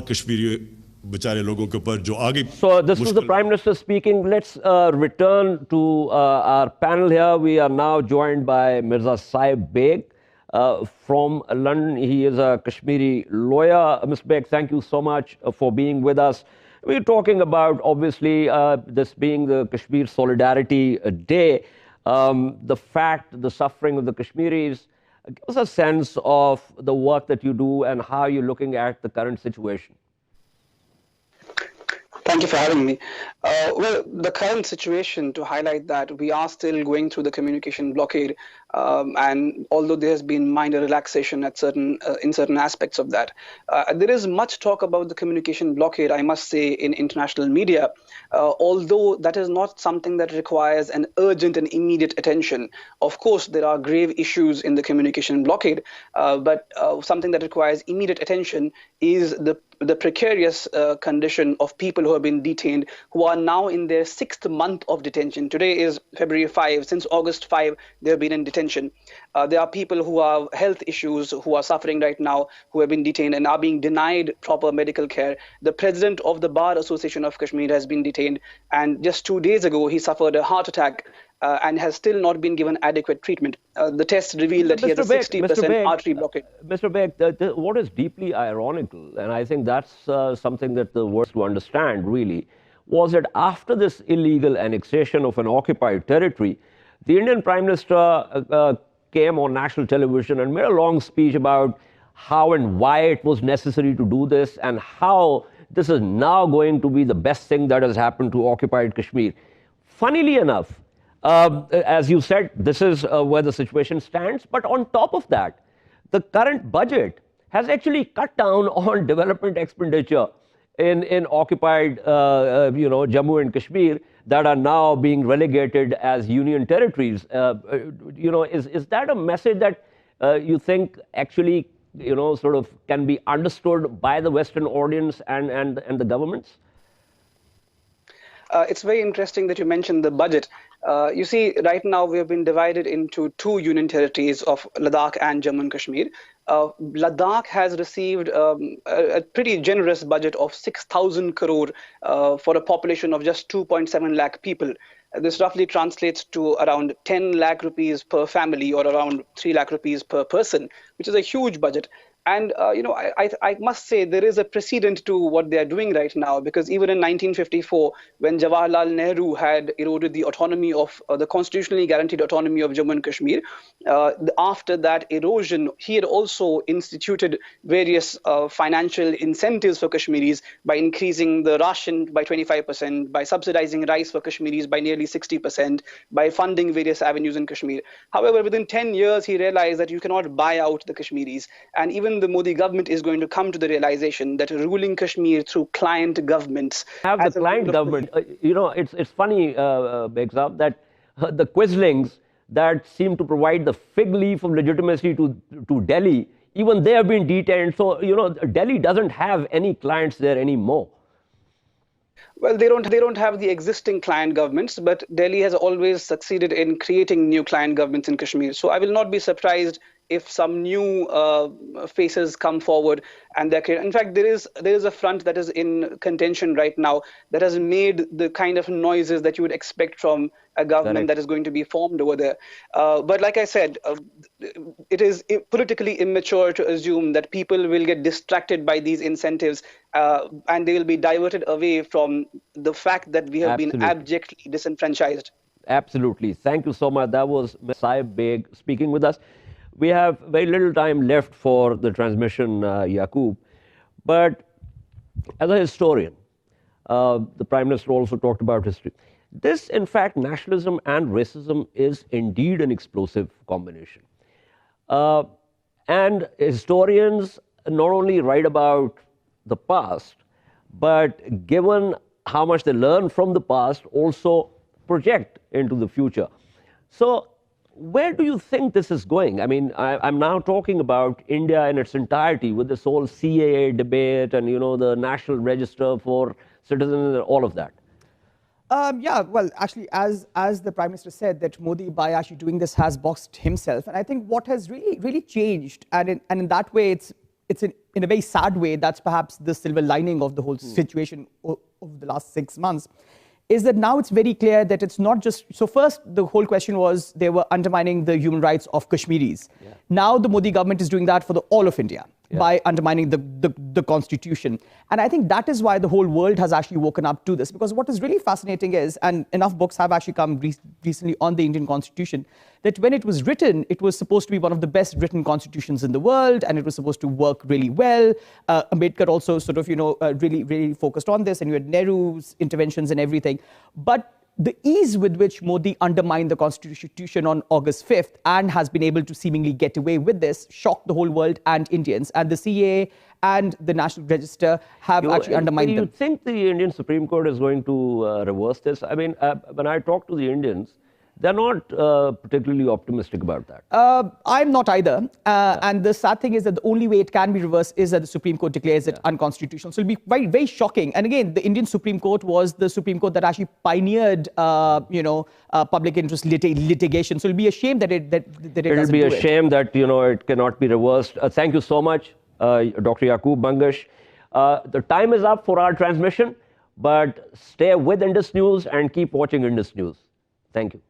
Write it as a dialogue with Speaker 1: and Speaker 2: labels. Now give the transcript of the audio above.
Speaker 1: कश्मीरी बेचारे लोगों के ऊपर जो आगे
Speaker 2: So this was the Prime Minister speaking. Let's return to our panel here. We are now joined by Mirza Saib Beg from London. He is a Kashmiri lawyer. Mr. Beg, thank you so much for being with us. We're talking about, obviously, this being the Kashmir Solidarity Day, the fact, the suffering of the Kashmiris. Give us a sense of the work that you do and how you're looking at the current situation.
Speaker 3: Thank you for having me. Well, the current situation, to highlight that, we are still going through the communication blockade, and although there has been minor relaxation at in certain aspects of that, there is much talk about the communication blockade, I must say, in international media, although that is not something that requires an urgent and immediate attention. Of course, there are grave issues in the communication blockade, but something that requires immediate attention is the precarious condition of people who have been detained, who are now in their 6th month of detention. Today is February 5. Since August 5, they have been in detention. There are people who have health issues, who are suffering right now, who have been detained and are being denied proper medical care. The president of the Bar Association of Kashmir has been detained, and just 2 days ago, he suffered a heart attack and has still not been given adequate treatment. The tests reveal that he has a 60% artery blockage.
Speaker 2: Mr. Beg, what is deeply ironical, and I think that's something that the world to understand really, was that after this illegal annexation of an occupied territory, the Indian Prime Minister came on national television and made a long speech about how and why it was necessary to do this and how this is now going to be the best thing that has happened to occupied Kashmir. Funnily enough, as you said, this is where the situation stands. But on top of that, the current budget has actually cut down on development expenditure in occupied, Jammu and Kashmir that are now being relegated as union territories. Is that a message that you think actually, sort of can be understood by the Western audience and the governments?
Speaker 3: It's very interesting that you mentioned the budget. You see, right now we have been divided into 2 union territories of Ladakh and Jammu and Kashmir. Ladakh has received a pretty generous budget of 6,000 crore for a population of just 2.7 lakh people. This roughly translates to around 10 lakh rupees per family or around 3 lakh rupees per person, which is a huge budget. And, I must say there is a precedent to what they are doing right now, because even in 1954, when Jawaharlal Nehru had eroded the autonomy of the constitutionally guaranteed autonomy of Jammu and Kashmir, after that erosion, he had also instituted various financial incentives for Kashmiris by increasing the ration by 25%, by subsidizing rice for Kashmiris by nearly 60%, by funding various avenues in Kashmir. However, within 10 years, he realized that you cannot buy out the Kashmiris. And even the Modi government is going to come to the realization that ruling Kashmir through client governments.
Speaker 2: Have the client government, it's funny, Begzab, that the Quislings that seem to provide the fig leaf of legitimacy to Delhi, even they have been detained. So, Delhi doesn't have any clients there anymore.
Speaker 3: Well, they don't have the existing client governments, but Delhi has always succeeded in creating new client governments in Kashmir. So I will not be surprised if some new faces come forward and they're created. In fact, there is a front that is in contention right now that has made the kind of noises that you would expect from a government that is going to be formed over there. But like I said, it is politically immature to assume that people will get distracted by these incentives and they will be diverted away from the fact that we have been abjectly disenfranchised.
Speaker 2: Absolutely. Thank you so much. That was Saib Beg speaking with us. We have very little time left for the transmission, Yaqub. But as a historian, the Prime Minister also talked about history. This, in fact, nationalism and racism is indeed an explosive combination. And historians not only write about the past, but given how much they learn from the past, also project into the future. So, where do you think this is going? I mean, I'm now talking about India in its entirety with this whole CAA debate and, the National Register for Citizens and all of that.
Speaker 4: Yeah, well, actually, as the Prime Minister said, that Modi, by actually doing this, has boxed himself. And I think what has really changed, and in that way, in a very sad way, that's perhaps the silver lining of the whole situation over the last 6 months, is that now it's very clear that it's not just, so first the whole question was they were undermining the human rights of Kashmiris. Yeah. Now the Modi government is doing that for the all of India. Yeah. By undermining the constitution. And I think that is why the whole world has actually woken up to this, because what is really fascinating is, and enough books have actually come recently on the Indian constitution, that when it was written, it was supposed to be one of the best written constitutions in the world, and it was supposed to work really well. Ambedkar also sort of, really focused on this, and you had Nehru's interventions and everything. But the ease with which Modi undermined the constitution on August 5th and has been able to seemingly get away with this shocked the whole world and Indians. And the CAA and the National Register have actually undermined them.
Speaker 2: Do you think the Indian Supreme Court is going to reverse this? I mean, when I talk to the Indians, they're not particularly optimistic about that.
Speaker 4: I'm not either. And the sad thing is that the only way it can be reversed is that the Supreme Court declares it unconstitutional. So it'll be very, very shocking. And again, the Indian Supreme Court was the Supreme Court that actually pioneered, public interest litigation. So it'll be a shame that it doesn't do it.
Speaker 2: It'll be a shame that, it cannot be reversed. Thank you so much, Dr. Yaqub Bangash. The time is up for our transmission, but stay with Indus News and keep watching Indus News. Thank you.